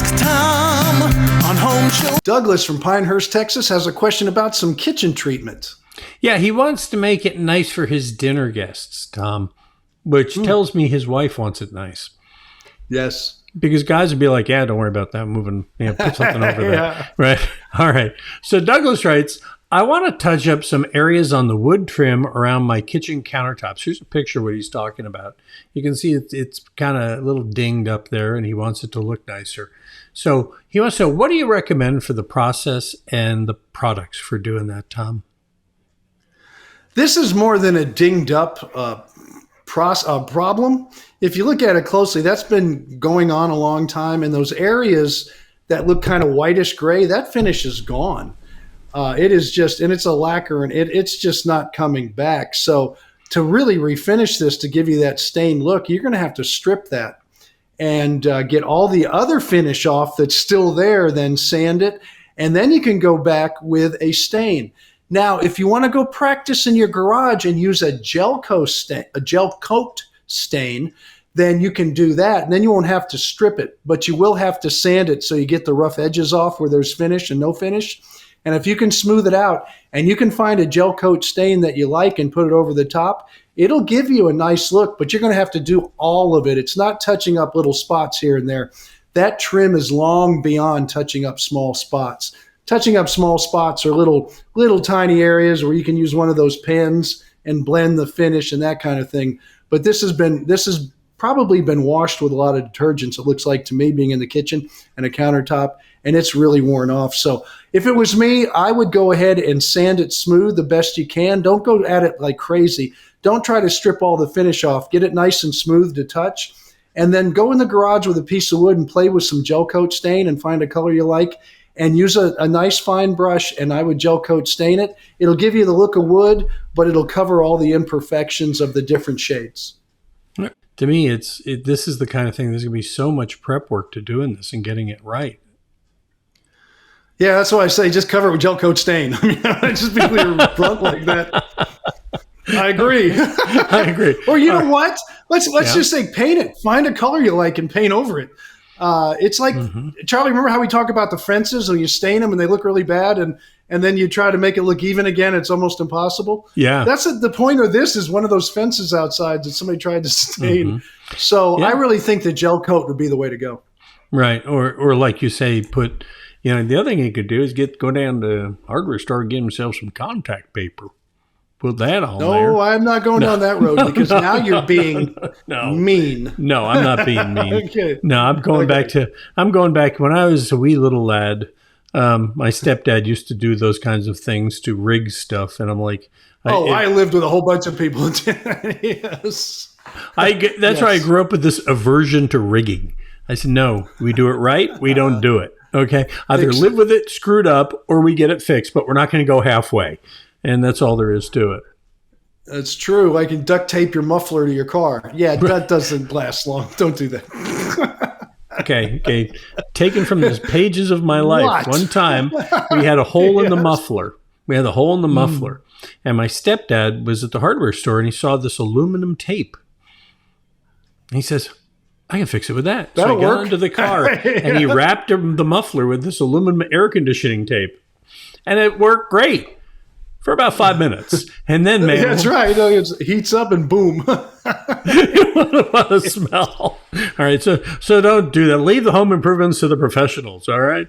Ask Tom on Home Show. Douglas from Pinehurst, Texas has a question about some kitchen treatment. Yeah, he wants to make it nice for his dinner guests, Tom, which tells me his wife wants it nice. Yes. Because guys would be like, yeah, don't worry about that. Moving, put something over there. Right. All right. So Douglas writes, I want to touch up some areas on the wood trim around my kitchen countertops. Here's a picture of what he's talking about. You can see it's kind of a little dinged up there, and he wants it to look nicer. So he wants to know, what do you recommend for the process and the products for doing that, Tom? This is more than a dinged up problem. If you look at it closely, that's been going on a long time. And those areas that look kind of whitish gray, that finish is gone. It is just, and it's a lacquer, and it's just not coming back. So to really refinish this, to give you that stained look, you're going to have to strip that and get all the other finish off that's still there, then sand it. And then you can go back with a stain. Now, if you want to go practice in your garage and use a gel coat stain, then you can do that. And then you won't have to strip it, but you will have to sand it so you get the rough edges off where there's finish and no finish. And if you can smooth it out and you can find a gel coat stain that you like and put it over the top, it'll give you a nice look, but you're going to have to do all of it. It's not touching up little spots here and there. That trim is long beyond touching up small spots. Touching up small spots are little tiny areas where you can use one of those pens and blend the finish and that kind of thing. But this has probably been washed with a lot of detergents, it looks like to me, being in the kitchen and a countertop, and it's really worn off. So if it was me, I would go ahead and sand it smooth the best you can. Don't go at it like crazy. Don't try to strip all the finish off. Get it nice and smooth to touch. And then go in the garage with a piece of wood and play with some gel coat stain and find a color you like. And use a nice fine brush, and I would gel coat stain it. It'll give you the look of wood, but it'll cover all the imperfections of the different shades. To me, this is the kind of thing, there's going to be so much prep work to doing this and getting it right. Yeah, that's why I say just cover it with gel coat stain. I mean, just be clear blunt like that. I agree. I agree. Or you know what? Let's just say paint it. Find a color you like and paint over it. It's like, Charlie, remember how we talk about the fences when you stain them and they look really bad and then you try to make it look even again? It's almost impossible. Yeah. That's the point of this is one of those fences outside that somebody tried to stain. So I really think the gel coat would be the way to go. Right. Or like you say, put, the other thing you could do is go down to the hardware store and get himself some contact paper. Put that on there. No, I'm not going down that road because now you're being mean. No, I'm not being mean. Okay. No, I'm going back when I was a wee little lad. My stepdad used to do those kinds of things to rig stuff, and I'm like, I lived with a whole bunch of people. Yes. That's why I grew up with this aversion to rigging. I said, no, we do it right. We don't do it. Okay. Either live with it screwed up or we get it fixed, but we're not going to go halfway. And that's all there is to it. That's true. I can duct tape your muffler to your car. Yeah, that doesn't last long. Don't do that. Okay. Taken from the pages of my life. What? One time, we had a hole in the muffler. And my stepdad was at the hardware store, and he saw this aluminum tape. And he says, I can fix it with that. That'll so I got work. into the car, and he wrapped the muffler with this aluminum air conditioning tape. And it worked great. For about 5 minutes. And then, man. That's right. It heats up and boom. What a smell. All right. So don't do that. Leave the home improvements to the professionals. All right.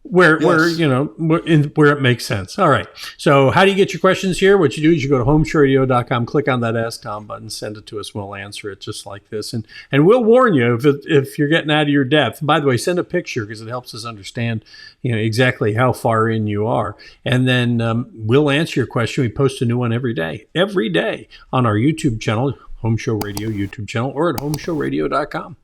Where it makes sense. All right. So how do you get your questions here? What you do is you go to HomeShowRadio.com, click on that Ask Tom button, send it to us. We'll answer it just like this. And we'll warn you if you're getting out of your depth. By the way, send a picture because it helps us understand, exactly how far in you are. And then we'll answer your question. We post a new one every day on our YouTube channel, Home Show Radio YouTube channel, or at HomeShowRadio.com.